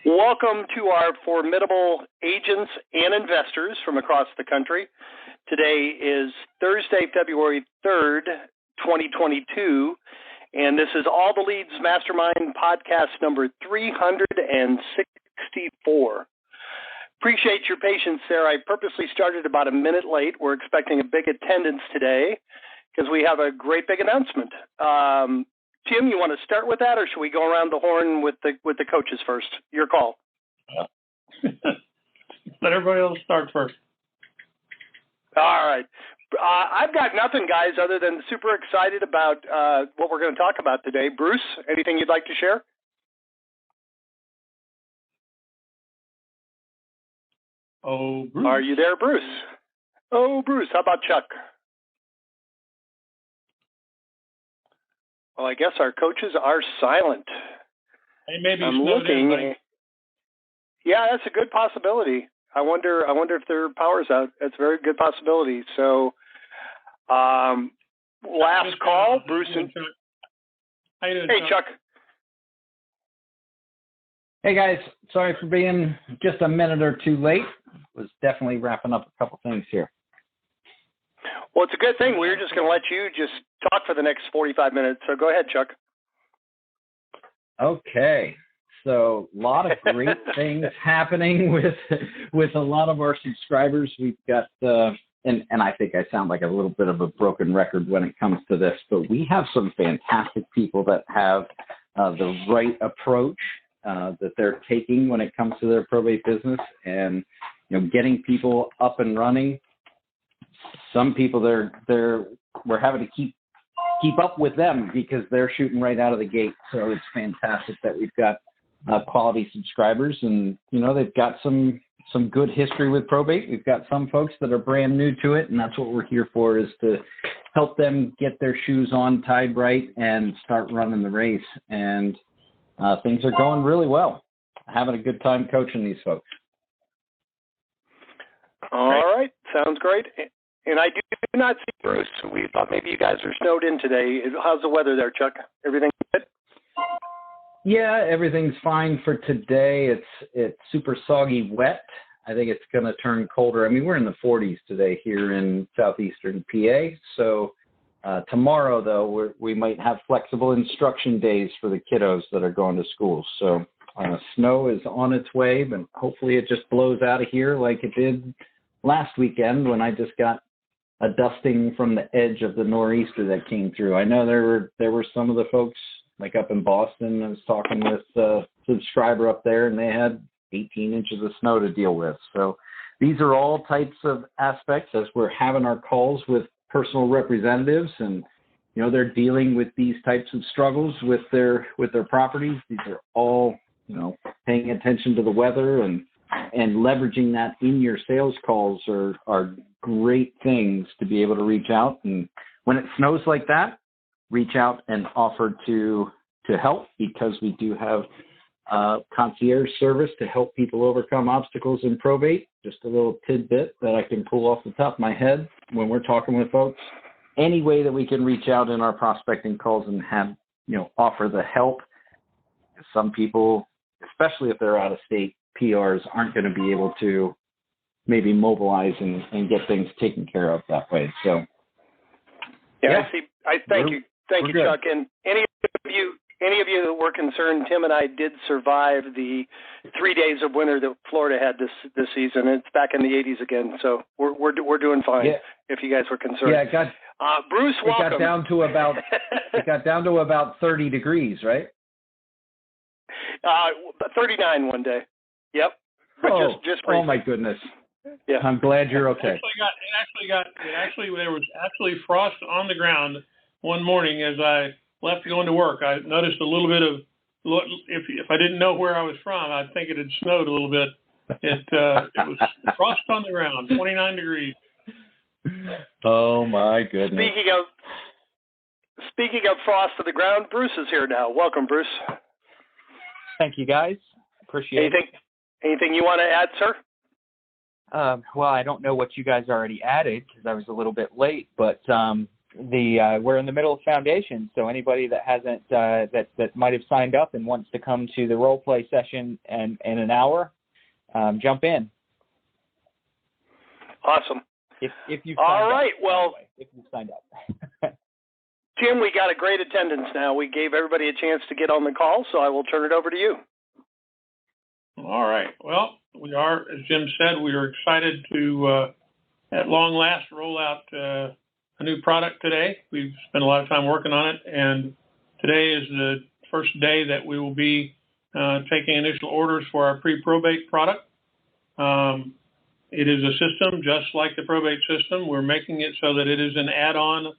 Welcome to our formidable agents and investors from across the country. Today is Thursday, February 3rd, 2022, and this is All the Leads Mastermind podcast number 364. Appreciate your patience there. I purposely started about a minute late. We're expecting a big attendance today because we have a great big announcement. Tim, you want to start with that, or should we go around the horn with the coaches first? Your call. Let everybody else start first. All right. I've got nothing, guys, other than super excited about what we're going to talk about today. Bruce, anything you'd like to share? Oh, Bruce. Are you there, Bruce? Oh, Bruce. How about Chuck? Well, I guess our coaches are silent. Hey, maybe I'm looking. Yeah, that's a good possibility. I wonder if their power's out. That's a very good possibility. So, last call, Bruce and how you doing, hey, Chuck. Hey guys, sorry for being just a minute or two late. Was definitely wrapping up a couple things here. Well, it's a good thing. We're just going to let you just talk for the next 45 minutes. So go ahead, Chuck. Okay. So a lot of great things happening with a lot of our subscribers. We've got, and I think I sound like a little bit of a broken record when it comes to this, but we have some fantastic people that have the right approach that they're taking when it comes to their probate business, and getting people up and running. Some people we're having to keep up with them because they're shooting right out of the gate. So it's fantastic that we've got quality subscribers, and they've got some good history with probate. We've got some folks that are brand new to it, and that's what we're here for, is to help them get their shoes on, tied right, and start running the race. And things are going really well. Having a good time coaching these folks. All right, sounds great. And I do not see Bruce. We thought maybe you guys are snowed in today. How's the weather there, Chuck? Everything good? Yeah, everything's fine for today. It's super soggy wet. I think it's going to turn colder. I mean, we're in the 40s today here in southeastern PA. So tomorrow, though, we might have flexible instruction days for the kiddos that are going to school. So snow is on its way, but hopefully it just blows out of here like it did last weekend when I just got a dusting from the edge of the nor'easter that came through. I know there were some of the folks like up in Boston. I was talking with a subscriber up there, and they had 18 inches of snow to deal with. So these are all types of aspects as we're having our calls with personal representatives, and they're dealing with these types of struggles with their properties. These are all paying attention to the weather and leveraging that in your sales calls are great things to be able to reach out. And when it snows like that, reach out and offer to help, because we do have concierge service to help people overcome obstacles in probate. Just a little tidbit that I can pull off the top of my head when we're talking with folks. Any way that we can reach out in our prospecting calls and have, offer the help. Some people, especially if they're out of state, PRs aren't going to be able to maybe mobilize and get things taken care of that way. So, yeah. Thank you, Chuck. And any of you that were concerned, Tim and I did survive the 3 days of winter that Florida had this season. It's back in the 80s again, so we're doing fine. Yeah. If you guys were concerned. Yeah, Bruce, welcome. It got down to about 30 degrees, right? 39 one day. Yep. Just oh my goodness. Yeah. I'm glad you're okay. There was actually frost on the ground one morning as I left going to work. I noticed a little bit of, if I didn't know where I was from, I'd think it had snowed a little bit. It was frost on the ground, 29 degrees. Oh my goodness. Speaking of frost to the ground, Bruce is here now. Welcome, Bruce. Thank you, guys. Appreciate it. Anything you want to add, sir? Well, I don't know what you guys already added because I was a little bit late, but we're in the middle of foundation, so anybody that hasn't that might have signed up and wants to come to the role play session in an hour, jump in. Awesome. If you've signed all right, up, well, if you've signed up. Tim, we got a great attendance now. We gave everybody a chance to get on the call, so I will turn it over to you. All right. Well, we are, as Jim said, we are excited to, at long last, roll out a new product today. We've spent a lot of time working on it, and today is the first day that we will be taking initial orders for our pre-probate product. It is a system just like the probate system. We're making it so that it is an add-on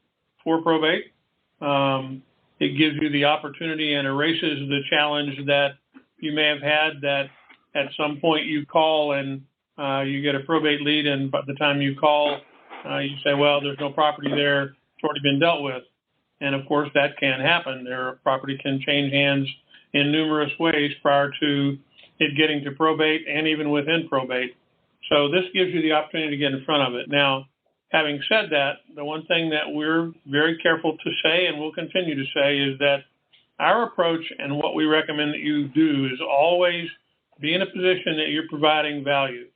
for probate. It gives you the opportunity and erases the challenge that you may have had that at some point you call and you get a probate lead, and by the time you call, you say, well, there's no property there. It's already been dealt with. And, of course, that can happen. Property can change hands in numerous ways prior to it getting to probate and even within probate. So this gives you the opportunity to get in front of it. Now, having said that, the one thing that we're very careful to say and will continue to say is that our approach and what we recommend that you do is always be in a position that you're providing value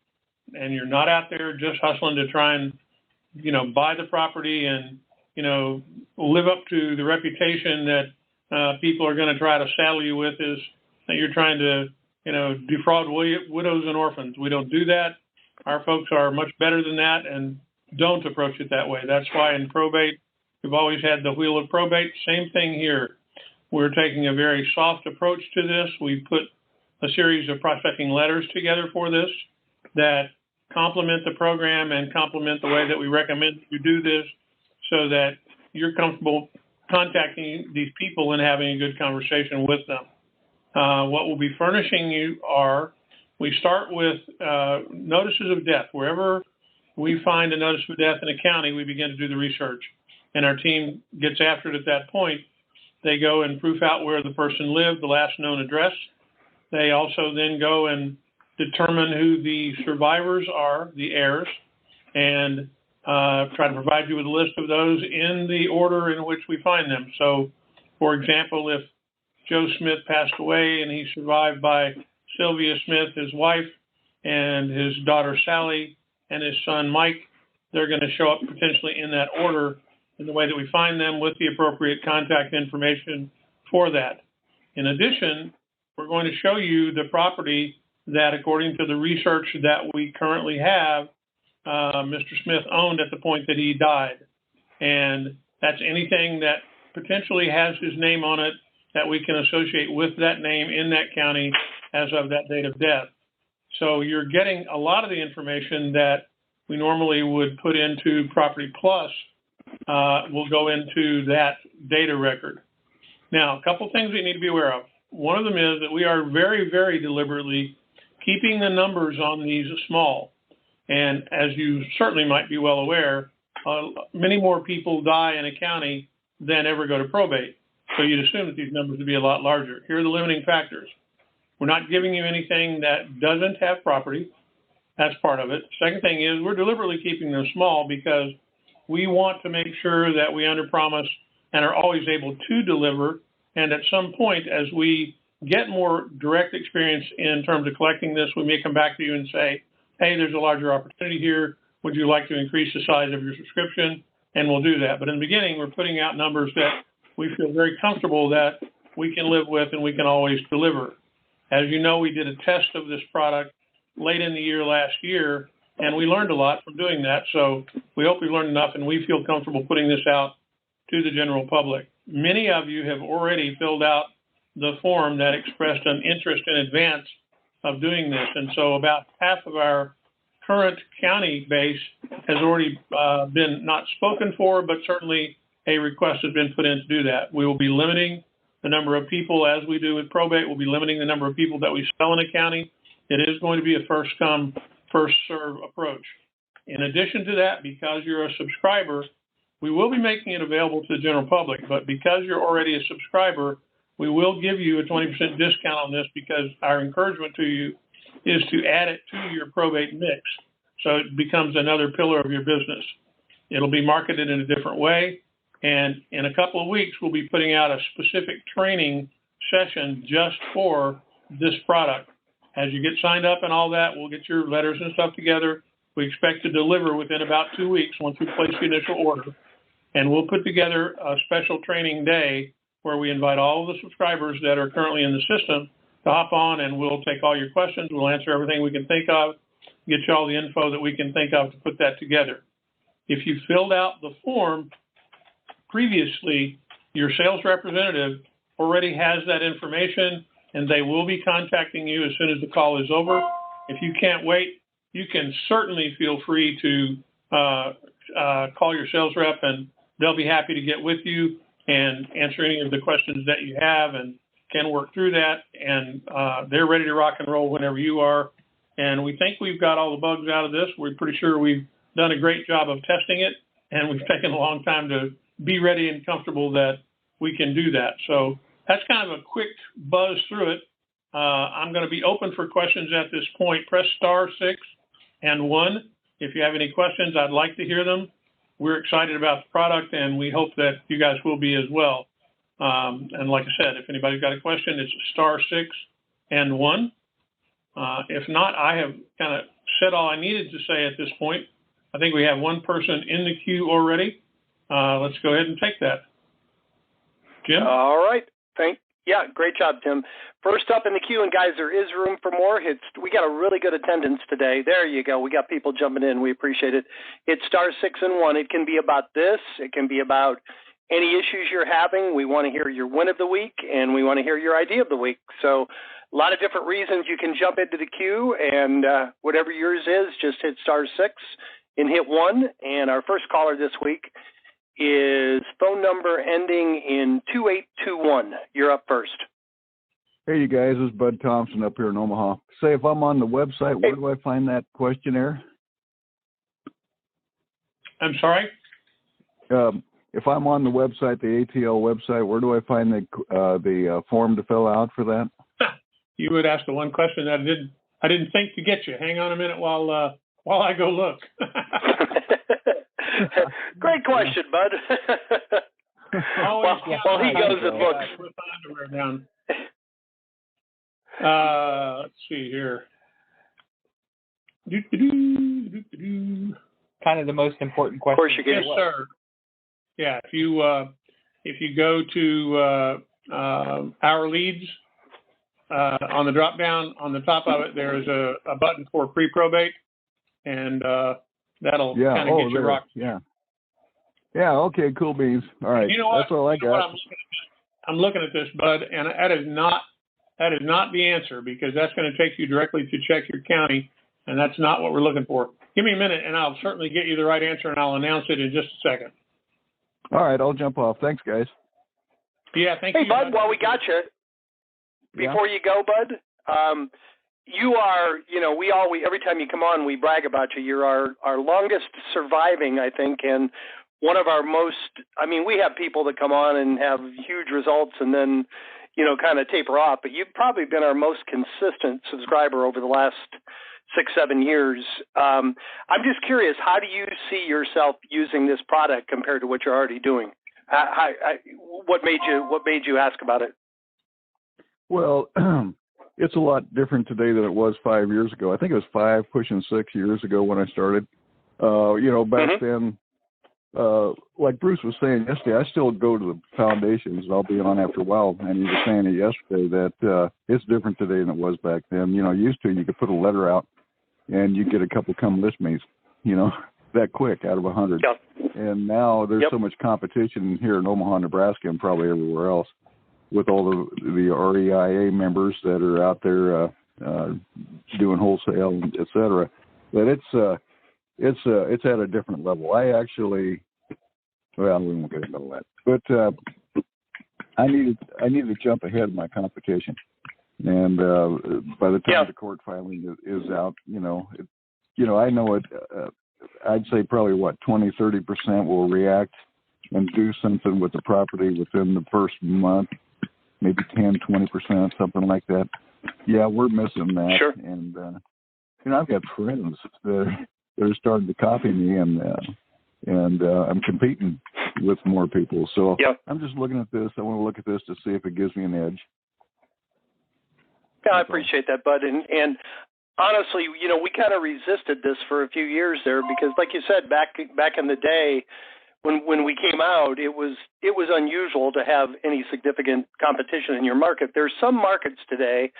and you're not out there just hustling to try and, buy the property and, live up to the reputation that people are going to try to saddle you with is that you're trying to, defraud widows and orphans. We don't do that. Our folks are much better than that and don't approach it that way. That's why in probate, we've always had the wheel of probate. Same thing here. We're taking a very soft approach to this. We put a series of prospecting letters together for this that complement the program and complement the way that we recommend you do this so that you're comfortable contacting these people and having a good conversation with them. What we'll be furnishing you we start with notices of death. Wherever we find a notice of death in a county, we begin to do the research. And our team gets after it at that point. They go and proof out where the person lived, the last known address. They also then go and determine who the survivors are, the heirs, and try to provide you with a list of those in the order in which we find them. So, for example, if Joe Smith passed away and he's survived by Sylvia Smith, his wife, and his daughter Sally, and his son Mike, they're going to show up potentially in that order in the way that we find them with the appropriate contact information for that. In addition, we're going to show you the property that, according to the research that we currently have, Mr. Smith owned at the point that he died. And that's anything that potentially has his name on it that we can associate with that name in that county as of that date of death. So you're getting a lot of the information that we normally would put into Property Plus will go into that data record. Now, a couple things we need to be aware of. One of them is that we are very, very deliberately keeping the numbers on these small. And as you certainly might be well aware, many more people die in a county than ever go to probate. So you'd assume that these numbers would be a lot larger. Here are the limiting factors. We're not giving you anything that doesn't have property. That's part of it. Second thing is we're deliberately keeping them small because we want to make sure that we underpromise and are always able to deliver. And at some point, as we get more direct experience in terms of collecting this, we may come back to you and say, hey, there's a larger opportunity here. Would you like to increase the size of your subscription? And we'll do that. But in the beginning, we're putting out numbers that we feel very comfortable that we can live with and we can always deliver. As you know, we did a test of this product late in the year last year, and we learned a lot from doing that. So we hope we learned enough, and we feel comfortable putting this out to the general public. Many of you have already filled out the form that expressed an interest in advance of doing this. And so about half of our current county base has already been not spoken for, but certainly a request has been put in to do that. We will be limiting the number of people, as we do with probate. We'll be limiting the number of people that we sell in a county. It is going to be a first come, first serve approach. In addition to that, because you're a subscriber, we will be making it available to the general public, but because you're already a subscriber, we will give you a 20% discount on this because our encouragement to you is to add it to your probate mix so it becomes another pillar of your business. It'll be marketed in a different way. And in a couple of weeks, we'll be putting out a specific training session just for this product. As you get signed up and all that, we'll get your letters and stuff together. We expect to deliver within about 2 weeks once we place the initial order. And we'll put together a special training day where we invite all of the subscribers that are currently in the system to hop on, and we'll take all your questions. We'll answer everything we can think of, get you all the info that we can think of to put that together. If you filled out the form previously, your sales representative already has that information, and they will be contacting you as soon as the call is over. If you can't wait, you can certainly feel free to call your sales rep, and they'll be happy to get with you and answer any of the questions that you have and can work through that. And they're ready to rock and roll whenever you are. And we think we've got all the bugs out of this. We're pretty sure we've done a great job of testing it, and we've taken a long time to be ready and comfortable that we can do that. So that's kind of a quick buzz through it. I'm going to be open for questions at this point. Press *6 and 1. If you have any questions, I'd like to hear them. We're excited about the product, and we hope that you guys will be as well. And like I said, if anybody's got a question, it's *6 and 1. If not, I have kind of said all I needed to say at this point. I think we have one person in the queue already. Let's go ahead and take that. Jim? All right. Yeah, great job, Tim. First up in the queue, and guys, there is room for more. We got a really good attendance today. There you go. We got people jumping in. We appreciate it. It's *6 and 1. It can be about this. It can be about any issues you're having. We want to hear your win of the week, and we want to hear your idea of the week. So a lot of different reasons you can jump into the queue, and whatever yours is, just hit *6 and hit 1. And our first caller this week is phone number ending in 2821. You're up first. Hey, you guys, this is Bud Thompson up here in Omaha. Say, if I'm on the website, where do I find that questionnaire? I'm sorry? If I'm on the website, the ATL website, where do I find the form to fill out for that? You would ask the one question that I didn't think to get you. Hang on a minute while I go look. Great question, Bud. Well, he goes and looks. Let's see here. Kind of the most important question. Of course you get Yes, sir. Yeah, if you go to our leads on the drop down, on the top of it, there's a button for pre-probate, and that'll kind of get you rocked. Yeah. Okay. Cool beans. All right. You know what? That's all I got. I'm looking at this, Bud, and that is not the answer, because that's going to take you directly to check your county, and that's not what we're looking for. Give me a minute, and I'll certainly get you the right answer, and I'll announce it in just a second. All right. I'll jump off. Thanks, guys. Yeah. Thank you. Hey, Bud. While we got you, before you go, Bud. You are, every time you come on, we brag about you. You're our longest surviving, I think, and one of our most, we have people that come on and have huge results and then, kind of taper off, but you've probably been our most consistent subscriber over the last 6-7 years. I'm just curious, how do you see yourself using this product compared to what you're already doing? What made you ask about it? Well, it's a lot different today than it was 5 years ago. I think it was 5, pushing 6 years ago when I started. Back then, like Bruce was saying yesterday, I still go to the foundations. I'll be on after a while, and he was saying it yesterday that it's different today than it was back then. Used to, you could put a letter out, and you get a couple come list me's, that quick out of 100. Yep. And now there's so much competition here in Omaha, Nebraska, and probably everywhere else, with all the REIA members that are out there doing wholesale, et cetera. But it's at a different level. I actually, we won't get into that. But I needed to jump ahead of my competition. And by the time the court filing is out, I know it. I'd say probably 20-30% will react and do something with the property within the first month. Maybe 10-20%, something like that. Yeah, we're missing that. Sure. And I've got friends that are starting to copy me, and I'm competing with more people. So yep. I'm just looking at this. I want to look at this to see if it gives me an edge. Yeah, I appreciate that, Bud. And honestly, we kind of resisted this for a few years there because, like you said, back in the day, when we came out, it was unusual to have any significant competition in your market. There's some markets today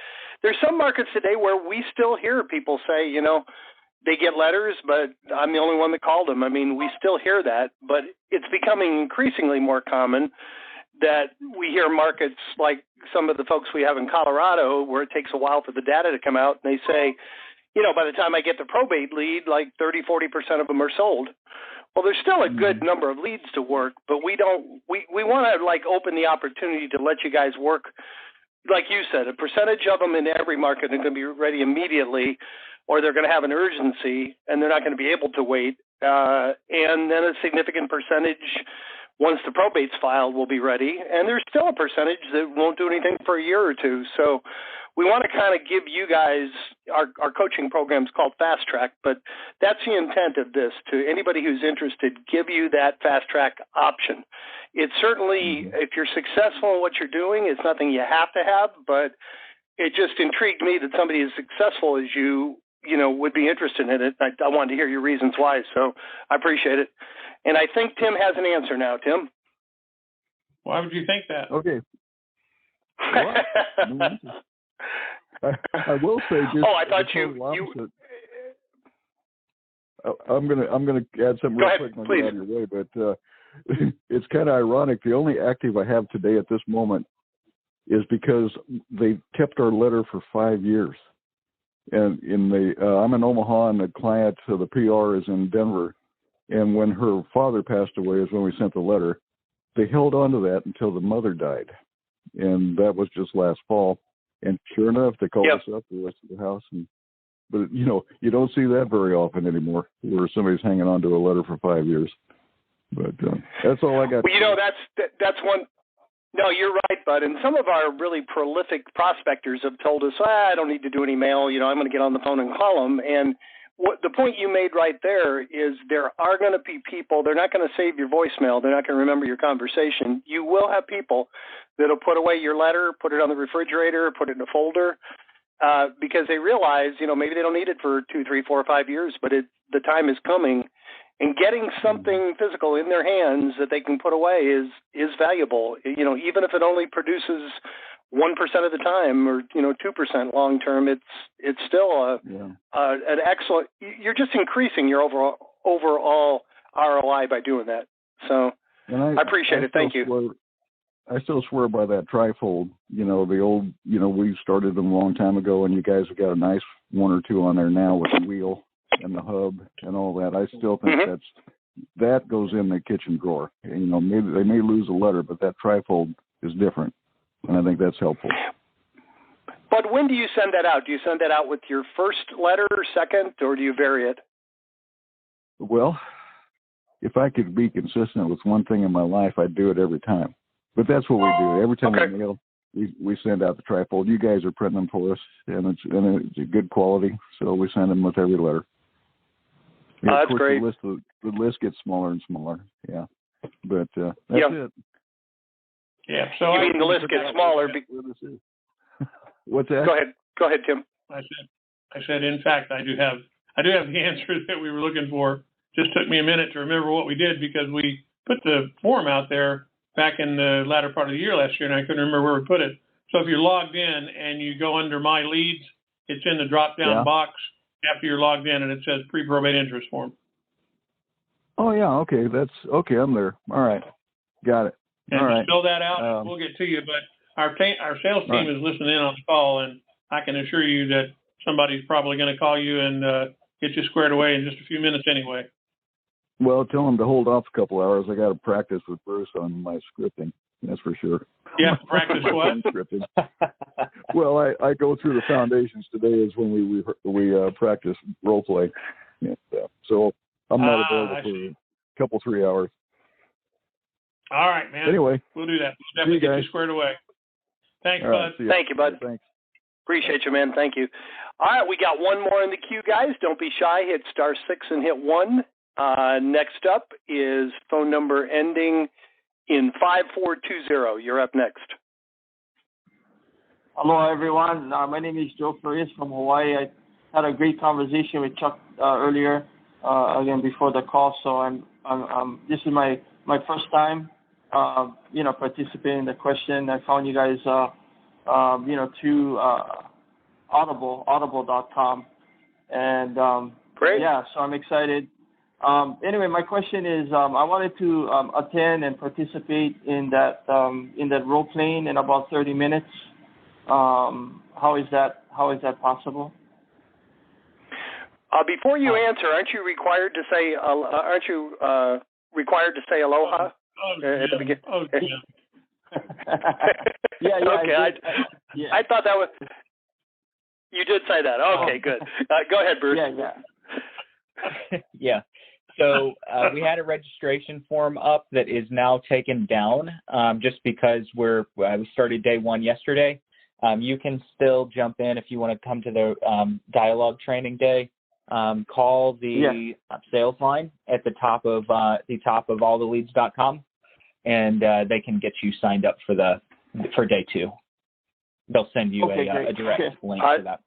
where we still hear people say, they get letters, but I'm the only one that called them. I mean, we still hear that, but it's becoming increasingly more common that we hear markets like some of the folks we have in Colorado where it takes a while for the data to come out, and they say, by the time I get the probate lead, like 30-40% of them are sold. Well, there's still a good number of leads to work, but we want to open the opportunity to let you guys work, like you said, a percentage of them in every market are going to be ready immediately, or they're going to have an urgency and they're not going to be able to wait. And then a significant percentage, once the probate's filed, will be ready. And there's still a percentage that won't do anything for a year or two. So we want to kind of give you guys, our coaching program's called Fast Track, but that's the intent of this, to anybody who's interested, give you that Fast Track option. It's certainly, if you're successful in what you're doing, it's nothing you have to have, but it just intrigued me that somebody as successful as you, would be interested in it. I wanted to hear your reasons why, so I appreciate it. And I think Tim has an answer now. Tim? Why would you think that? Okay. I will say just. Oh, I thought you. I'm gonna add something real quick and I'll get out of your way, but it's kind of ironic. The only active I have today at this moment is because they kept our letter for 5 years. And I'm in Omaha, and the client, so the PR is in Denver. And when her father passed away is when we sent the letter. They held on to that until the mother died. And that was just last fall. And sure enough, they called us up, the rest of the house. But, you don't see that very often anymore, where somebody's hanging on to a letter for 5 years. But that's all I got. Well, that's one. No, you're right, Bud. And some of our really prolific prospectors have told us, I don't need to do any mail. I'm going to get on the phone and call them. And the point you made right there is there are going to be people, they're not going to save your voicemail. They're not going to remember your conversation. You will have people that'll put away your letter, put it on the refrigerator, put it in a folder, because they realize, maybe they don't need it for 2, 3, 4, 5 years, but the time is coming. And getting something physical in their hands that they can put away is valuable. Even if it only produces 1% of the time, or 2% long term, it's still an excellent. You're just increasing your overall ROI by doing that. So I appreciate it. Thank you. I still swear by that trifold. The old. We started them a long time ago, and you guys have got a nice 1 or 2 on there now with the wheel and the hub and all that. I still think that goes in the kitchen drawer. Maybe they may lose a letter, but that trifold is different, and I think that's helpful. But when do you send that out? Do you send that out with your first letter, second, or do you vary it? Well, if I could be consistent with one thing in my life, I'd do it every time. But that's what we do. Every time we mail, we send out the trifold. You guys are printing them for us, and it's a good quality, so we send them with every letter. That's great. The list gets smaller and smaller. Yeah, but that's it. Yeah. So you mean the list gets smaller? What's that? Go ahead, Tim. I said. In fact, I do have the answer that we were looking for. Just took me a minute to remember what we did because we put the form out there back in the latter part of the year last year, and I couldn't remember where we put it. So if you're logged in and you go under My Leads, it's in the drop-down box after you're logged in, and it says Pre-probate Interest Form. Oh, yeah, okay. I'm there. All right. Got it. And all right. Fill that out, and we'll get to you. But our sales team is listening in on the call, and I can assure you that somebody's probably going to call you and get you squared away in just a few minutes anyway. Well, tell them to hold off a couple hours. I got to practice with Bruce on my scripting. That's for sure. Yeah, practice what? Scripting. Well, I go through the foundations today is when we practice role play. Yeah, so I'm not available for a couple 3 hours. All right, man. Anyway, we'll do that. We'll definitely get you squared away. Thanks, Bud. Thank you, Bud. Thanks. Appreciate you, man. Thank you. All right, we got one more in the queue, guys. Don't be shy. Hit *6 and hit 1. Next up is phone number ending in 5420. You're up next. Hello, everyone. My name is Joe Flores from Hawaii. I had a great conversation with Chuck earlier, again before the call. So this is my first time, participating in the question. I found you guys, through audible.com, and great. Yeah, so I'm excited. Anyway, my question is, I wanted to attend and participate in that role playing in about 30 minutes. How is that possible? Before you answer, aren't you required to say aloha? At the beginning? Oh, yeah. Yeah. Okay. I thought that was. You did say that. Okay, good. Go ahead, Bruce. Yeah. Yeah. So we had a registration form up that is now taken down, just because we started day one yesterday. You can still jump in if you want to come to the dialogue training day. Call the sales line at the top of alltheleads.com, and they can get you signed up for day two. They'll send you a direct link to that.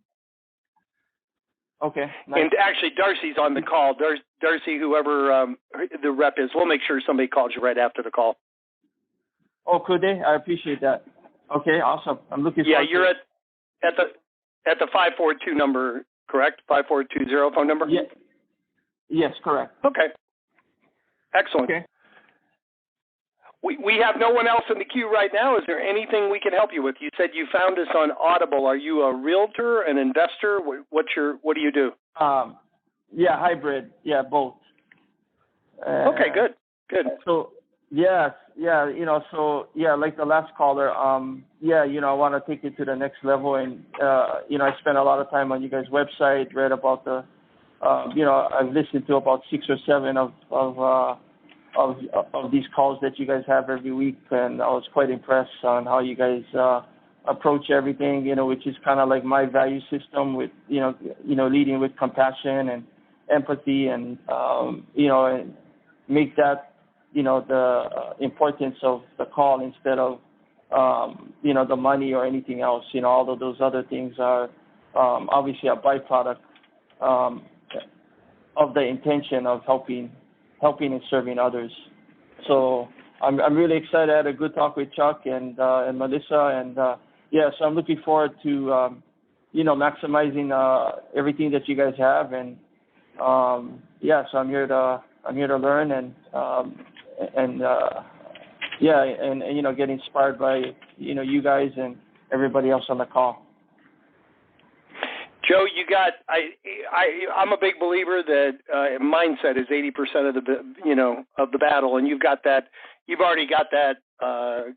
Okay. Nice. And actually, Darcy's on the call. Darcy, whoever the rep is, we'll make sure somebody calls you right after the call. Oh, could they? I appreciate that. Okay, awesome. I'm looking forward to it. Yeah, you're at the 542 number, correct? 5420 phone number? Yeah. Yes, correct. Okay. Excellent. Okay. We have no one else in the queue right now. Is there anything we can help you with? You said you found us on Audible. Are you a realtor, an investor? What do you do? Yeah, hybrid. Yeah, both. Okay, good. So yes, like the last caller. I want to take it to the next level, and I spent a lot of time on you guys' website, read about the, I've listened to about 6 or 7 of these calls that you guys have every week, and I was quite impressed on how you guys approach everything, which is kind of like my value system with, leading with compassion and empathy, and and make that, the importance of the call instead of, the money or anything else. All of those other things are obviously a byproduct of the intention of helping and serving others. So I'm really excited. I had a good talk with Chuck and Melissa, and so I'm looking forward to maximizing everything that you guys have, and so I'm here to learn and get inspired by you guys and everybody else on the call. Joe, I'm a big believer that mindset is 80% of the battle, and you've already got that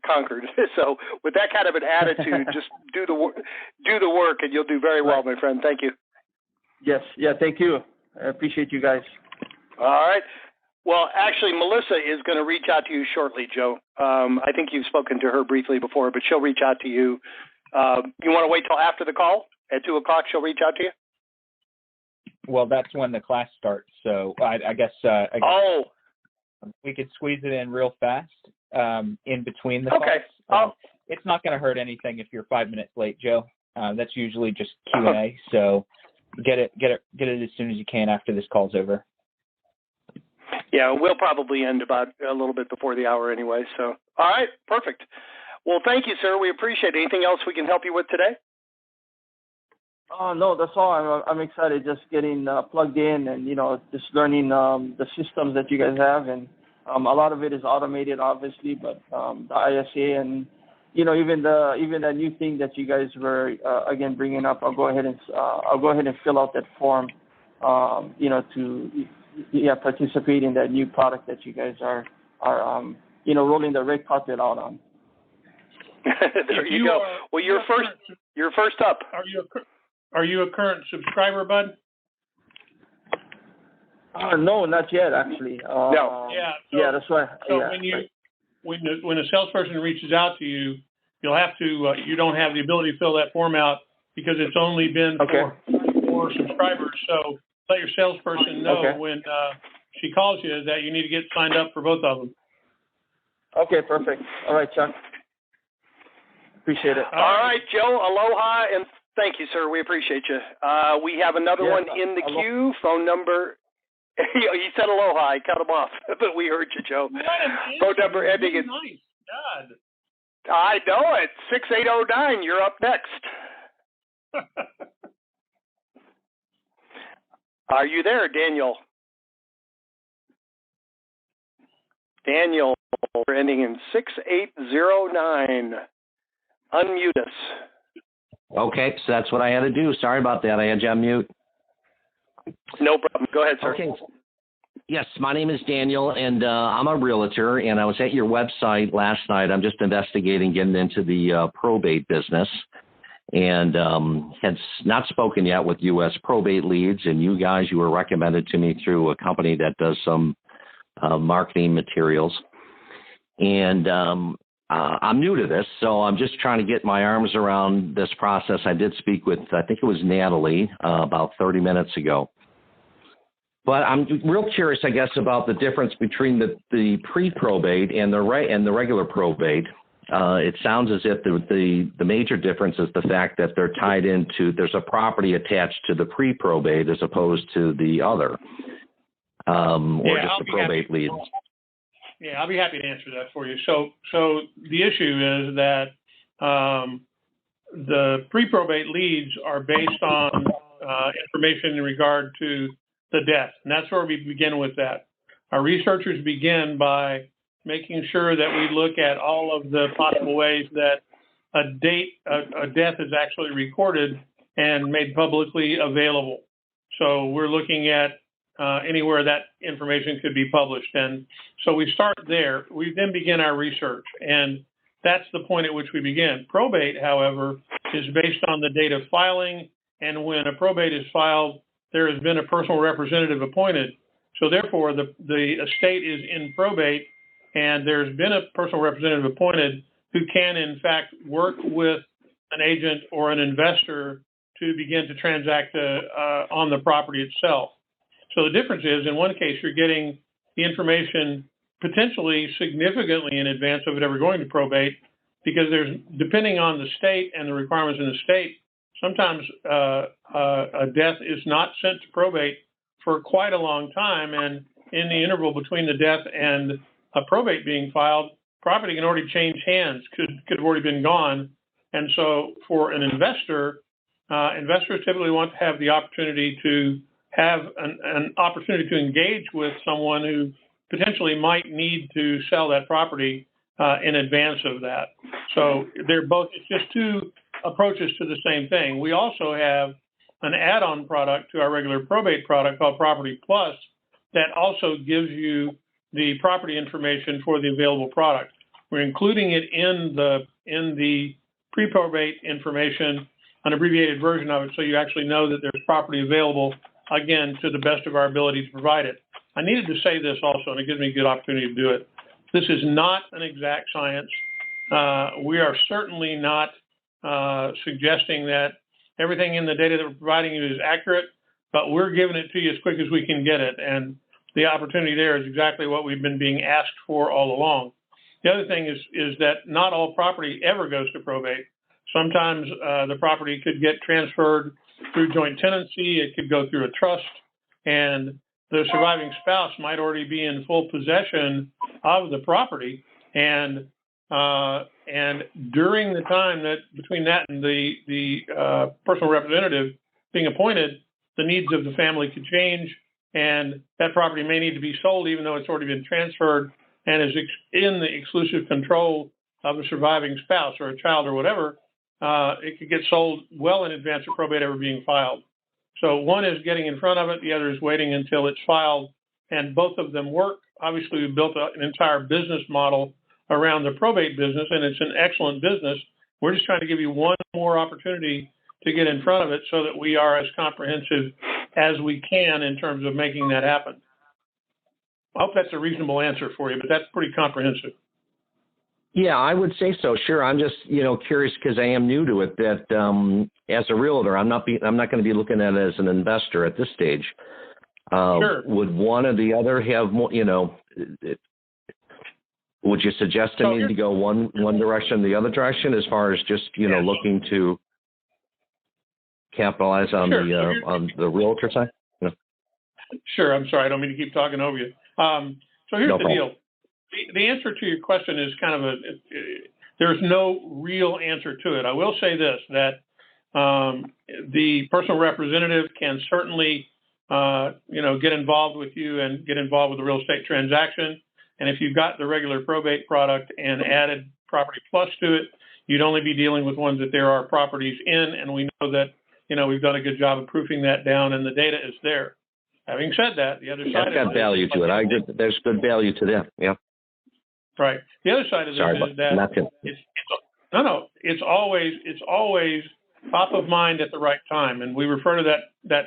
conquered. So with that kind of an attitude, just do the work, and you'll do very well, my friend. Thank you. Yes, thank you. I appreciate you guys. All right. Well, actually, Melissa is going to reach out to you shortly, Joe. I think you've spoken to her briefly before, but she'll reach out to you. You want to wait till after the call? At 2 o'clock, she'll reach out to you? Well, that's when the class starts. So I guess we could squeeze it in real fast in between the calls. It's not going to hurt anything if you're 5 minutes late, Joe. That's usually just Q&A. So get it as soon as you can after this call's over. Yeah, we'll probably end about a little bit before the hour anyway. So, all right, perfect. Well, thank you, sir. We appreciate it. Anything else we can help you with today? No, that's all. I'm excited just getting plugged in and, just learning the systems that you guys have. And a lot of it is automated, obviously, but the ISA and, even that new thing that you guys were, again, bringing up, I'll go ahead and fill out that form, to participate in that new product that you guys are rolling the red carpet out on. There you go. Well, you're first up. Are you a current subscriber, bud? No, not yet, actually. No. That's why. So when a salesperson reaches out to you, you'll have to. You don't have the ability to fill that form out because it's only been for subscribers. So let your salesperson know when she calls you, that you need to get signed up for both of them. Okay, perfect. All right, Chuck. Appreciate it. All right, Joe. Aloha, and thank you, sir. We appreciate you. We have another one in the queue. Phone number. He said aloha. I cut him off, but we heard you, Joe. Phone number ending in. Nice. God. I know it. 6809. You're up next. Are you there, Daniel? Daniel, ending in 6809. Unmute us. Okay, so that's what I had to do. Sorry about that. I had you on mute. No problem. Go ahead, sir. Okay. Yes, my name is Daniel, and I'm a realtor, and I was at your website last night. I'm just investigating getting into the probate business, and had not spoken yet with U.S. probate leads, and you guys, you were recommended to me through a company that does some marketing materials. And I'm new to this, so I'm just trying to get my arms around this process. I did speak with, I think it was Natalie, about 30 minutes ago. But I'm real curious, I guess, about the difference between the pre-probate and the regular probate. It sounds as if the major difference is the fact that they're tied into, there's a property attached to the pre-probate as opposed to the other, or just the probate leads. Yeah, I'll be happy to answer that for you. So the issue is that the pre-probate leads are based on information in regard to the death, and that's where we begin with that. Our researchers begin by making sure that we look at all of the possible ways that a death is actually recorded and made publicly available. So we're looking at anywhere that information could be published. And so we start there. We then begin our research, and that's the point at which we begin. Probate, however, is based on the date of filing, and when a probate is filed, there has been a personal representative appointed. So therefore, the estate is in probate, and there's been a personal representative appointed who can, in fact, work with an agent or an investor to begin to transact on the property itself. So the difference is, in one case, you're getting the information potentially significantly in advance of it ever going to probate, because there's, depending on the state and the requirements in the state, sometimes a death is not sent to probate for quite a long time, and in the interval between the death and a probate being filed, property can already change hands, could have already been gone. And so for an investor, investors typically want to have the opportunity to have an opportunity to engage with someone who potentially might need to sell that property in advance of that. So they're both, it's just two approaches to the same thing. We also have an add-on product to our regular probate product called Property Plus that also gives you the property information for the available product. We're including it in the pre-probate information, an abbreviated version of it, so you actually know that there's property available, again, to the best of our ability to provide it. I needed to say this also, and it gives me a good opportunity to do it. This is not an exact science. We are certainly not suggesting that everything in the data that we're providing you is accurate, but we're giving it to you as quick as we can get it. And the opportunity there is exactly what we've been being asked for all along. The other thing is that not all property ever goes to probate. Sometimes the property could get transferred through joint tenancy. It could go through a trust, and the surviving spouse might already be in full possession of the property. And during the time that between that and the personal representative being appointed, the needs of the family could change, and that property may need to be sold even though it's already been transferred and is in the exclusive control of a surviving spouse or a child or whatever. It could get sold well in advance of probate ever being filed. So one is getting in front of it, the other is waiting until it's filed, and both of them work. Obviously, we've built an entire business model around the probate business, and it's an excellent business. We're just trying to give you one more opportunity to get in front of it so that we are as comprehensive as we can in terms of making that happen. I hope that's a reasonable answer for you, but that's pretty comprehensive. Yeah, I would say so. Sure. I'm just, curious because I am new to it that as a realtor, I'm not going to be looking at it as an investor at this stage. Sure. Would one or the other have more, would you suggest to me to go one direction, the other direction, as far as just, looking to capitalize on on the realtor side? No. Sure. I'm sorry. I don't mean to keep talking over you. So here's the deal. The answer to your question is kind of there's no real answer to it. I will say this, that the personal representative can certainly, get involved with you and get involved with the real estate transaction. And if you've got the regular probate product and added Property Plus to it, you'd only be dealing with ones that there are properties in. And we know that, we've done a good job of proofing that down and the data is there. Having said that, the other side of it. That's got value to it. There's good value to that. Yeah. Right. The other side of this is that it's always top of mind at the right time. And we refer to that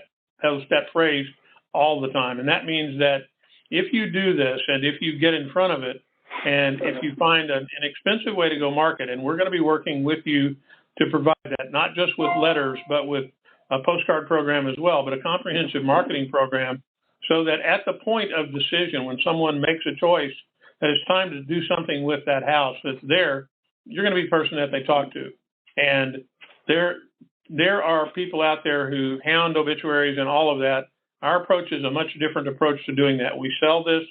phrase all the time. And that means that if you do this and if you get in front of it and if you find an inexpensive way to go market, and we're going to be working with you to provide that, not just with letters, but with a postcard program as well, but a comprehensive marketing program, so that at the point of decision, when someone makes a choice that it's time to do something with that house that's there, you're going to be the person that they talk to. And there are people out there who hound obituaries and all of that. Our approach is a much different approach to doing that. We sell this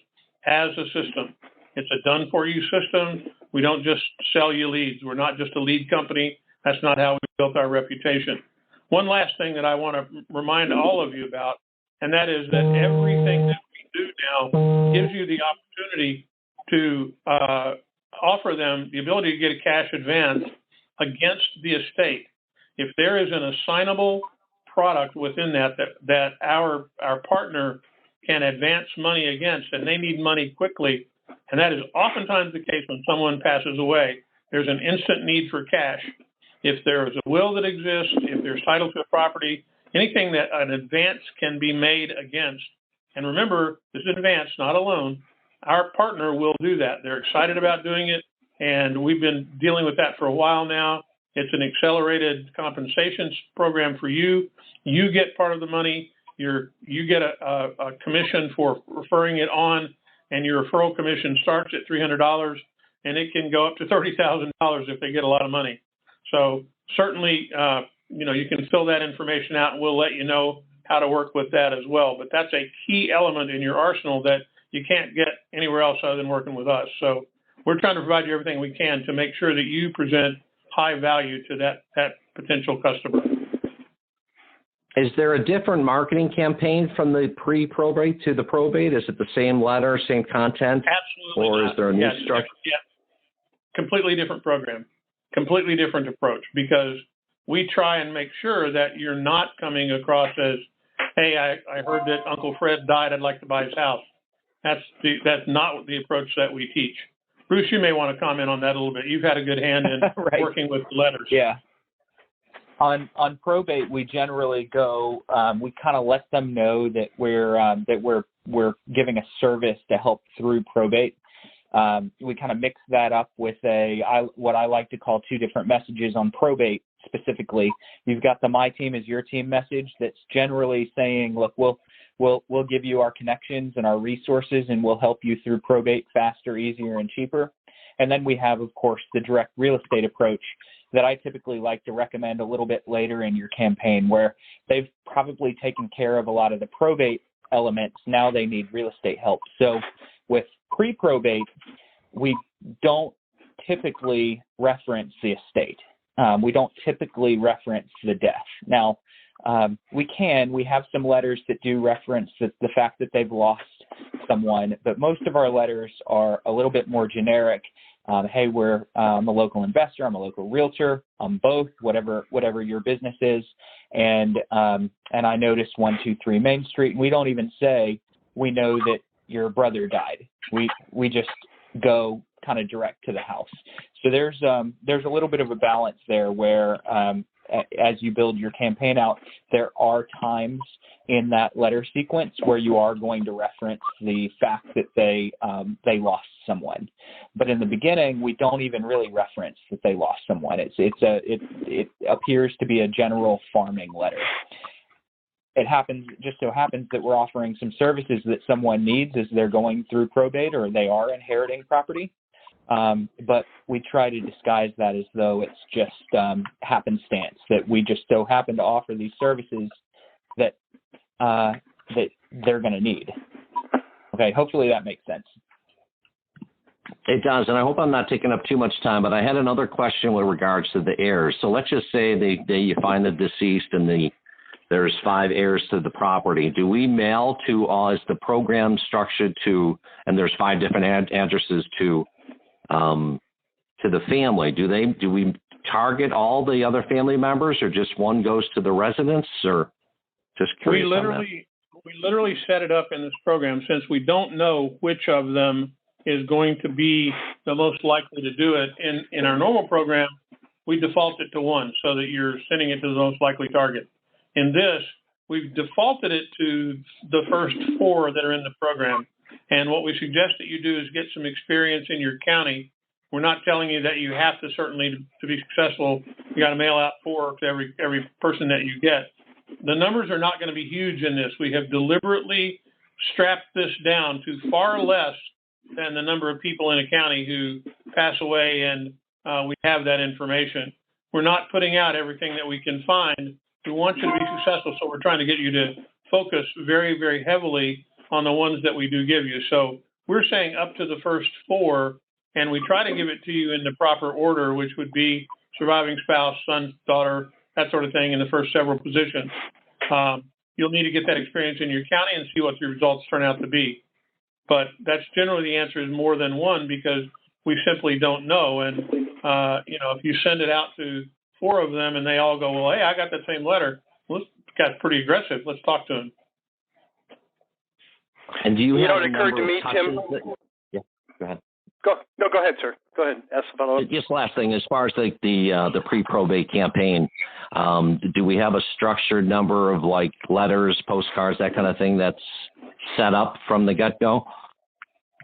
as a system. It's a done-for-you system. We don't just sell you leads. We're not just a lead company. That's not how we built our reputation. One last thing that I want to remind all of you about, and that is that everything that we do now gives you the opportunity to offer them the ability to get a cash advance against the estate. If there is an assignable product within that our partner can advance money against, and they need money quickly, and that is oftentimes the case when someone passes away, there's an instant need for cash. If there is a will that exists, if there's title to a property, anything that an advance can be made against, and remember, this is advance, not a loan, our partner will do that. They're excited about doing it, and we've been dealing with that for a while now. It's an accelerated compensation program for you. You get part of the money. You get a commission for referring it on, and your referral commission starts at $300, and it can go up to $30,000 if they get a lot of money. So certainly, you can fill that information out, and we'll let you know how to work with that as well. But that's a key element in your arsenal that you can't get anywhere else other than working with us. So we're trying to provide you everything we can to make sure that you present high value to that potential customer. Is there a different marketing campaign from the pre-probate to the probate? Is it the same letter, same content? Absolutely Or not. is there a new structure? Yeah, completely different program, completely different approach, because we try and make sure that you're not coming across as, hey, I heard that Uncle Fred died, I'd like to buy his house. That's not the approach that we teach. Bruce, you may want to comment on that a little bit. You've had a good hand in right. working with letters. Yeah. On probate, we generally go. We kind of let them know that we're giving a service to help through probate. We kind of mix that up with what I like to call two different messages on probate specifically. You've got the "My Team is Your Team" message that's generally saying, look, we'll give you our connections and our resources, and we'll help you through probate faster, easier, and cheaper. And then we have, of course, the direct real estate approach that I typically like to recommend a little bit later in your campaign, where they've probably taken care of a lot of the probate elements. Now they need real estate help. So with pre-probate, we don't typically reference the estate. We don't typically reference the death. Now, we have some letters that do reference the fact that they've lost someone, but most of our letters are a little bit more generic. Hey, I'm a local investor, I'm a local realtor, I'm both, whatever your business is, and I noticed 123 Main Street. And we don't even say we know that your brother died. We just go kind of direct to the house. So there's a little bit of a balance there where as you build your campaign out, there are times in that letter sequence where you are going to reference the fact that they lost someone. But in the beginning, we don't even really reference that they lost someone. It appears to be a general farming letter. just so happens that we're offering some services that someone needs as they're going through probate or they are inheriting property. But we try to disguise that as though it's just happenstance, that we just so happen to offer these services that that they're going to need. Okay, hopefully that makes sense. It does, and I hope I'm not taking up too much time, but I had another question with regards to the heirs. So let's just say you find the deceased and there's 5 heirs to the property. Do we mail to is the program structured to, and there's 5 different addresses to the family? Do we target all the other family members, or just one goes to the residents, or just curious? We literally set it up in this program, since we don't know which of them is going to be the most likely to do it. In our normal program, we default it to 1 so that you're sending it to the most likely target. In this, we've defaulted it to the first 4 that are in the program. And what we suggest that you do is get some experience in your county. We're not telling you that you have to, certainly to be successful, you got to mail out 4 to every person that you get. The numbers are not going to be huge in this. We have deliberately strapped this down to far less than the number of people in a county who pass away, and we have that information. We're not putting out everything that we can find. We want you to be successful, so we're trying to get you to focus very, very heavily on the ones that we do give you. So we're saying up to the first 4, and we try to give it to you in the proper order, which would be surviving spouse, son, daughter, that sort of thing in the first several positions. You'll need to get that experience in your county and see what the results turn out to be. But that's generally the answer is more than 1, because we simply don't know. And, if you send it out to 4 of them and they all go, well, hey, I got that same letter. Well, this guy's pretty aggressive. Let's talk to him. And do you have it occurred to me, Tim. Yeah, go ahead. Go ahead, sir. Go ahead. Ask the follow-up. Just last thing, as far as the pre-probate campaign, do we have a structured number of letters, postcards, that kind of thing that's set up from the get-go?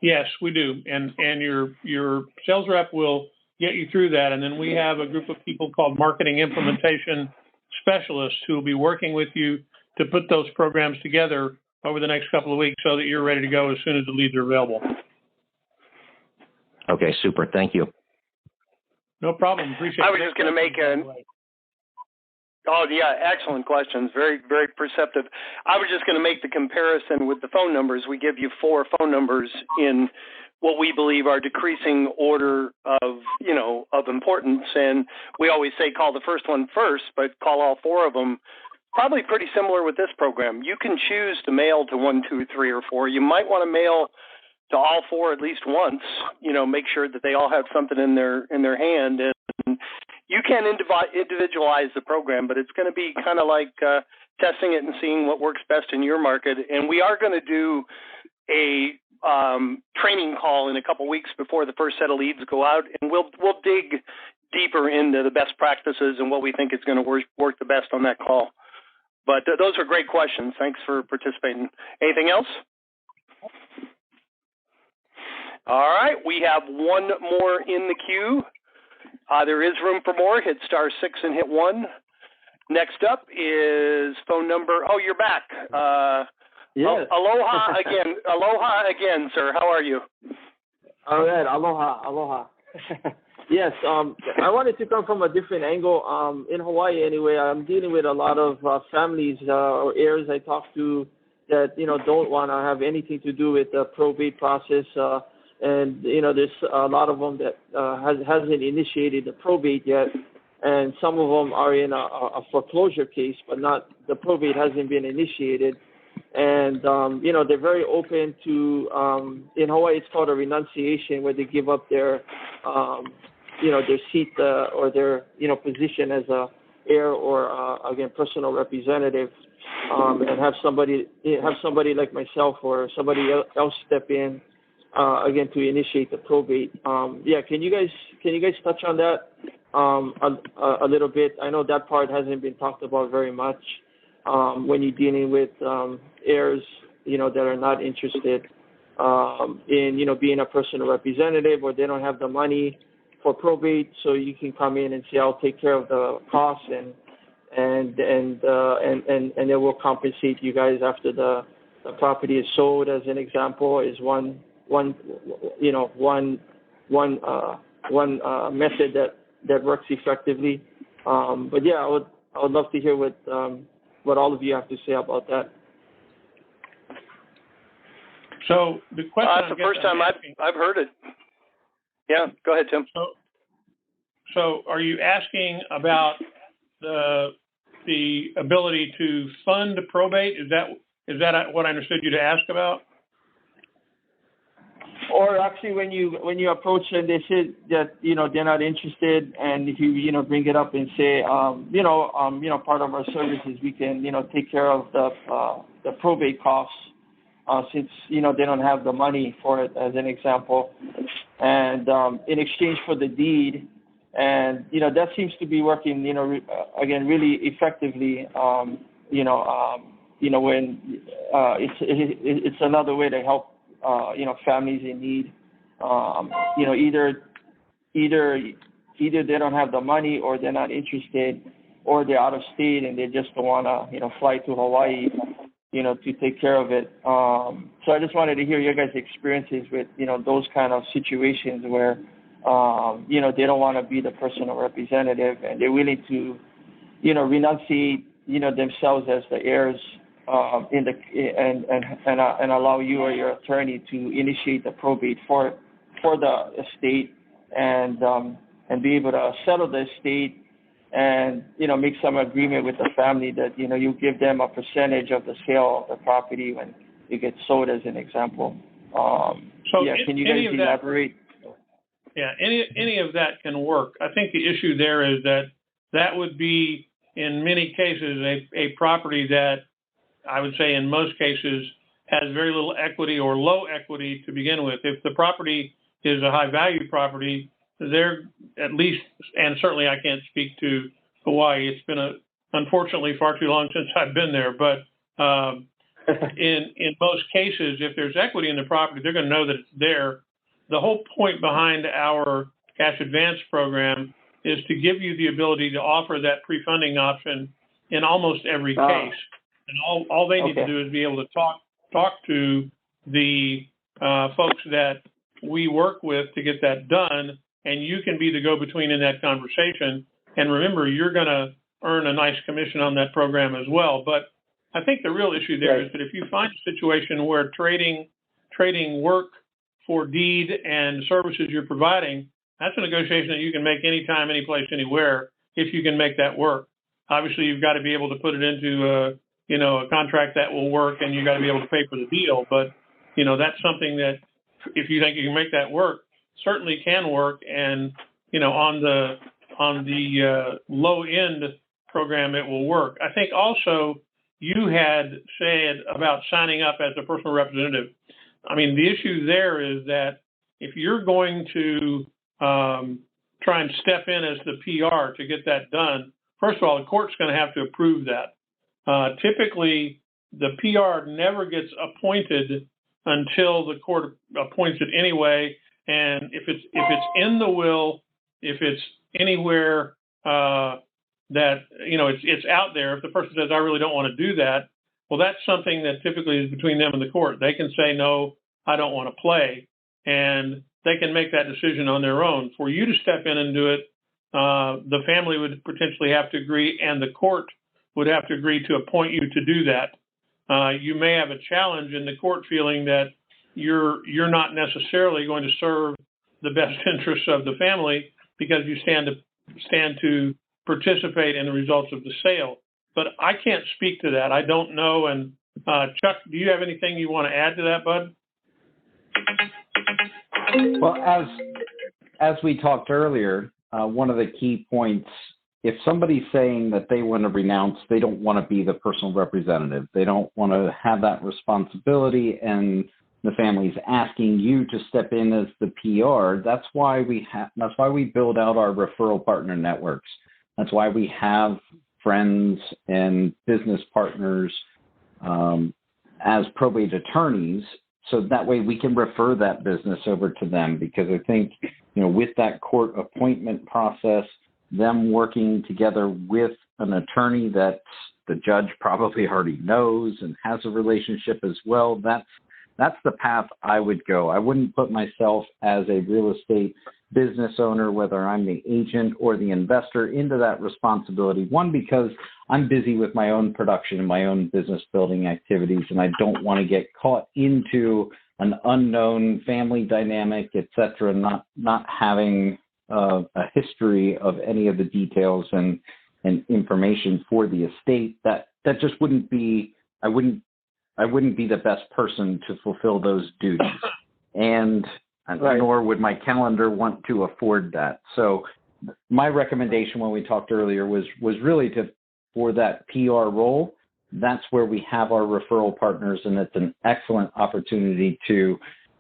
Yes, we do. And your sales rep will get you through that. And then we have a group of people called marketing implementation specialists who will be working with you to put those programs together over the next couple of weeks so that you're ready to go as soon as the leads are available. Okay, super. Thank you. No problem. Appreciate it. I was just going to make excellent questions. Very, very perceptive. I was just going to make the comparison with the phone numbers. We give you 4 phone numbers in what we believe are decreasing order of importance. And we always say call the first one first, but call all 4 of them. Probably pretty similar with this program. You can choose to mail to 1, 2, 3, or 4. You might want to mail to all 4 at least once, make sure that they all have something in their hand. And you can individualize the program, but it's going to be kind of like testing it and seeing what works best in your market. And we are going to do a training call in a couple weeks before the first set of leads go out, and we'll dig deeper into the best practices and what we think is going to work the best on that call. But those are great questions. Thanks for participating. Anything else? All right, we have 1 more in the queue. There is room for more. Hit *6 and hit 1. Next up is phone number. Oh, you're back. Yes. Aloha again. Aloha again, sir. How are you? All right. Aloha. Yes. I wanted to come from a different angle. In Hawaii, anyway, I'm dealing with a lot of families or heirs I talk to that don't want to have anything to do with the probate process. And there's a lot of them that hasn't initiated the probate yet, and some of them are in a foreclosure case, but the probate hasn't been initiated. And they're very open to. In Hawaii, it's called a renunciation, where they give up their their seat or their position as a heir or again personal representative, and have somebody like myself or somebody else step in. Again, to initiate the probate. Can you guys touch on that a little bit? I know that part hasn't been talked about very much when you're dealing with heirs, that are not interested in being a personal representative, or they don't have the money for probate. So you can come in and say, I'll take care of the costs and they will compensate you guys after the property is sold. As an example, is one method that works effectively. But yeah, I would love to hear what all of you have to say about that. So the question. That's the first time I've heard it. Yeah, go ahead, Tim. So are you asking about the ability to fund probate? Is that what I understood you to ask about? Or actually, when you approach and they say that they're not interested, and if you bring it up and say part of our services, we can take care of the probate costs since they don't have the money for it, as an example, and in exchange for the deed, and that seems to be working again really effectively. When it's another way to help families in need. Either they don't have the money, or they're not interested, or they're out of state and they just don't want to fly to Hawaii to take care of it. So I just wanted to hear your guys' experiences with those kind of situations where they don't want to be the personal representative and they're willing to renunciate themselves as the heirs and allow you or your attorney to initiate the probate for the estate and be able to settle the estate and make some agreement with the family that you give them a percentage of the sale of the property when it gets sold, as an example. Can you guys elaborate? Yeah, any of that can work. I think the issue there is that would be in many cases a property that I would say in most cases has very little equity or low equity to begin with. If the property is a high value property, there at least, and certainly I can't speak to Hawaii. It's been unfortunately far too long since I've been there. But in most cases, if there's equity in the property, they're going to know that it's there. The whole point behind our cash advance program is to give you the ability to offer that pre-funding option in almost every case. And all they need to do is be able to talk to the folks that we work with to get that done, and you can be the go-between in that conversation. And remember, you're going to earn a nice commission on that program as well. But I think the real issue there is that if you find a situation where trading work for deed and services you're providing, that's a negotiation that you can make anytime, any place, anywhere, if you can make that work. Obviously, you've got to be able to put it into a contract that will work, and you got to be able to pay for the deal. But, that's something that if you think you can make that work, certainly can work. And, on the low end program, it will work. I think also you had said about signing up as a personal representative. I mean, the issue there is that if you're going to try and step in as the PR to get that done, first of all, the court's going to have to approve that. Typically, the PR never gets appointed until the court appoints it anyway. And if it's in the will, if it's anywhere that it's out there, if the person says I really don't want to do that, well, that's something that typically is between them and the court. They can say no, I don't want to play, and they can make that decision on their own. For you to step in and do it, the family would potentially have to agree, and the court would have to agree to appoint you to do that. You may have a challenge in the court feeling that you're not necessarily going to serve the best interests of the family because you stand to participate in the results of the sale. But I can't speak to that. I don't know. And Chuck, do you have anything you want to add to that, bud? Well, as we talked earlier, one of the key points, if somebody's saying that they want to renounce, they don't want to be the personal representative, they don't want to have that responsibility, and the family's asking you to step in as the PR, that's why we build out our referral partner networks. That's why we have friends and business partners as probate attorneys, so that way we can refer that business over to them, because I think, with that court appointment process, them working together with an attorney that the judge probably already knows and has a relationship as well, that's the path I would go. I wouldn't put myself as a real estate business owner, whether I'm the agent or the investor, into that responsibility. One, because I'm busy with my own production and my own business building activities, and I don't want to get caught into an unknown family dynamic, et cetera, not having a history of any of the details and information for the estate. That just wouldn't be, I wouldn't be the best person to fulfill those duties. And right. Nor would my calendar want to afford that. So my recommendation when we talked earlier was really for that PR role, that's where we have our referral partners, and it's an excellent opportunity to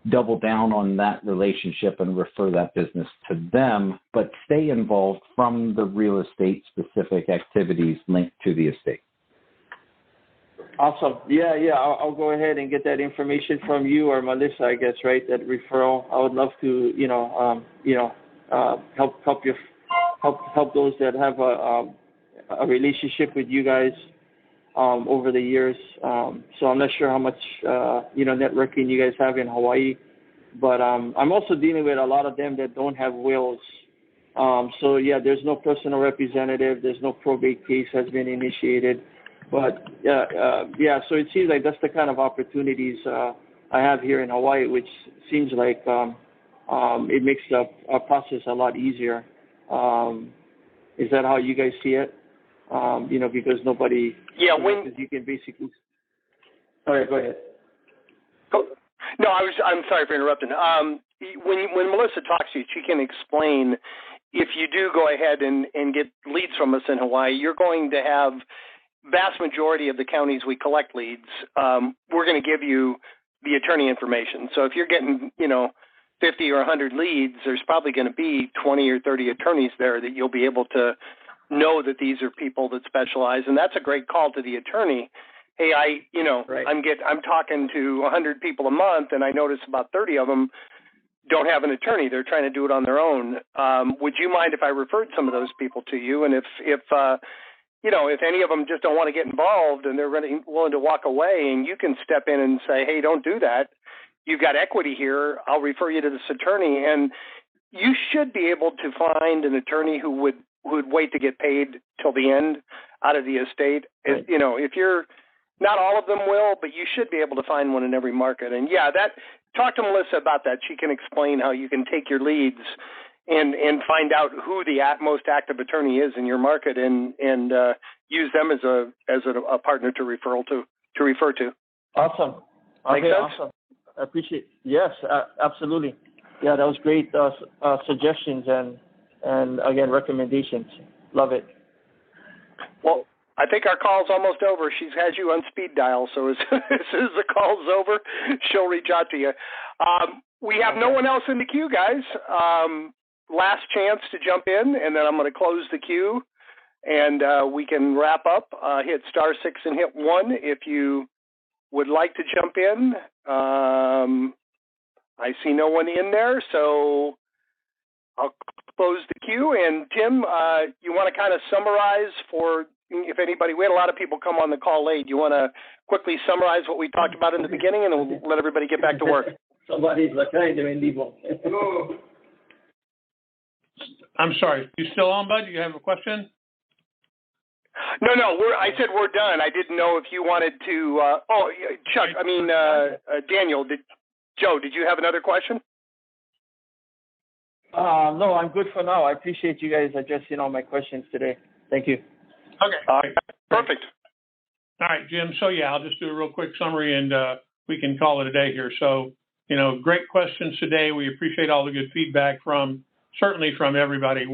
double down on that relationship and refer that business to them, but stay involved from the real estate specific activities linked to the estate. Awesome. Yeah. I'll go ahead and get that information from you or Melissa, I guess, right? That referral. I would love to, help those that have a relationship with you guys over the years. So I'm not sure how much networking you guys have in Hawaii, but I'm also dealing with a lot of them that don't have wills. So yeah, there's no personal representative. There's no probate case has been initiated. But so it seems like that's the kind of opportunities I have here in Hawaii, which seems like it makes the process a lot easier. Is that how you guys see it? Because nobody. Yeah, you can basically. All right, go ahead. No, I'm sorry for interrupting. When Melissa talks to you, she can explain. If you do go ahead and get leads from us in Hawaii, you're going to have vast majority of the counties we collect leads. We're going to give you the attorney information. So if you're getting 50 or 100 leads, there's probably going to be 20 or 30 attorneys there that you'll be able to know that these are people that specialize, and that's a great call to the attorney. Hey, right. I'm talking to 100 people a month, and I notice about 30 of them don't have an attorney. They're trying to do it on their own. Would you mind if I referred some of those people to you? And if any of them just don't want to get involved and they're willing to walk away, and you can step in and say, hey, don't do that. You've got equity here. I'll refer you to this attorney. And you should be able to find an attorney who would wait to get paid till the end out of the estate. Right. If you're, not all of them will, but you should be able to find one in every market. And talk to Melissa about that. She can explain how you can take your leads and find out who the most active attorney is in your market and use them as a partner to refer to. Awesome. Okay, awesome. I appreciate. Yes, absolutely. Yeah, that was great suggestions and again recommendations. Love it. Well, I think our call's almost over. She has you on speed dial, so as soon as the call's over, she'll reach out to you. We have no one else in the queue, guys. Last chance to jump in, and then I'm going to close the queue, and we can wrap up. Hit *6 and hit 1 if you would like to jump in. I see no one in there, so I'll close the queue. And Tim, you want to kind of summarize for, if anybody, we had a lot of people come on the call late. You want to quickly summarize what we talked about in the beginning, and then we'll let everybody get back to work. Somebody's kind of in vivo. I'm sorry. You still on, Bud? You have a question? No. I said we're done. I didn't know if you wanted to. Daniel. Joe, did you have another question? No, I'm good for now. I appreciate you guys addressing all my questions today. Thank you. Okay. Perfect. All right, Jim. So I'll just do a real quick summary, and we can call it a day here. So, great questions today. We appreciate all the good feedback certainly from everybody.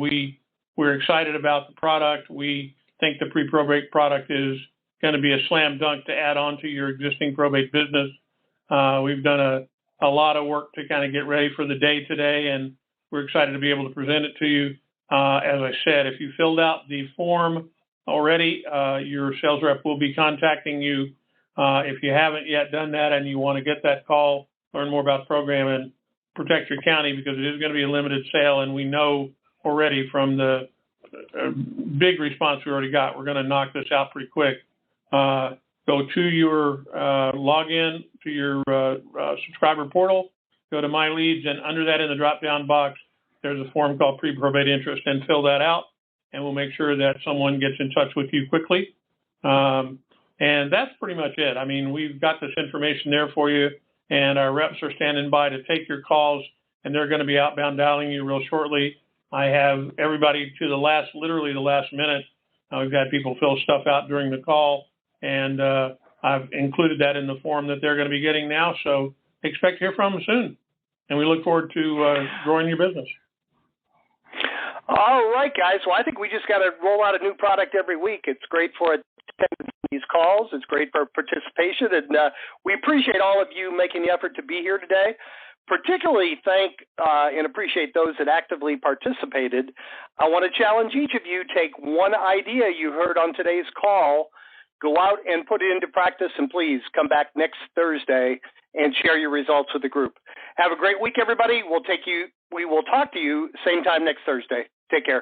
We're excited about the product. We think the pre-probate product is going to be a slam dunk to add on to your existing probate business. We've done a lot of work to kind of get ready for the day today, and we're excited to be able to present it to you. As I said, if you filled out the form already, your sales rep will be contacting you. If you haven't yet done that and you want to get that call, learn more about the program and protect your county, because it is going to be a limited sale, and we know already from the big response we already got. We're going to knock this out pretty quick. Go to your login to your subscriber portal, go to My Leads, and under that in the drop-down box, there's a form called Pre-probate Interest, and fill that out, and we'll make sure that someone gets in touch with you quickly. And that's pretty much it. I mean, we've got this information there for you, and our reps are standing by to take your calls, and they're going to be outbound dialing you real shortly. I have everybody to the last, literally the last minute. We've had people fill stuff out during the call, and I've included that in the form that they're going to be getting now. So expect to hear from them soon. And we look forward to growing your business. All right, guys. Well, I think we just got to roll out a new product every week. It's great for attending these calls. It's great for participation. And we appreciate all of you making the effort to be here today. Particularly thank and appreciate those that actively participated. I want to challenge each of you, take one idea you heard on today's call, go out and put it into practice, and please come back next Thursday and share your results with the group. Have a great week, everybody. We will talk to you same time next Thursday. Take care.